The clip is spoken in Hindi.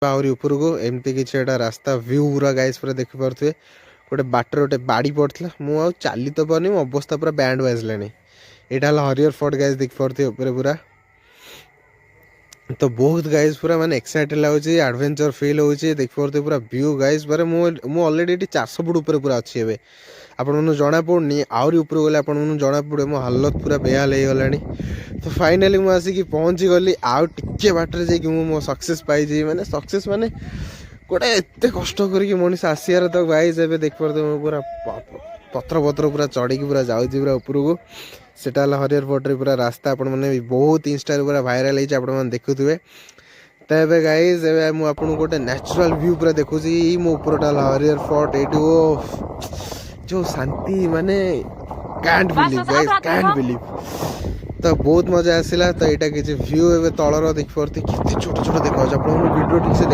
आहरी ऊपर को एमती किसी एटा रास्ता व्यू पूरा गाइस पूरा देखि पारथुए गोटे बाटर गोटे बाड़ी पड़ता मु आ चली तो पानी मो अवस्था पूरा बैंड बाजलानी यहाँ हरियर फोर्ट गाइस देखि पारथुए ऊपर पूरा तो बहुत गाइस पूरा माने एक्साइटेड लगुच एडवेंचर फील होची देखि पारथुए पूरा व्यू गाइस बारे मु ऑलरेडी 400 फुट ऊपर पूरा अच्छी एबे आपण मनु जना पड़नी आहरी ऊपर गले आपण मनु जना पड़े मो हालत पूरा बेहाल हो गलानी तो फाइनली मु आसिक पहुंची गली आउ टिके बाटर जे मो सक्सेस पाई माने सक्सेस माने गोटे एत कष्ट करके मनीष आसियार तो गाइस एबे देख पारथुए मु पूरा पत्र पत्र पूरा चढ़ी पूरा जाऊँगी पूरा ऊपर को सेटा हरियर फोर्ट पूरा रास्ता आपण मैंने बहुत इंस्टा पूरा भाइराल होती देखुए तो ये गाइज ए मुझे गोटे नेचुरल व्यू पूरा देखुची मो ऊपरटा हरियर फोर्ट ये जो शांति माने can't believe guys can't believe तो बहुत मजा आसला तो यहाँ किसी व्यू ए तलर देखिए छोट छोट देखा वीडियो ठीक से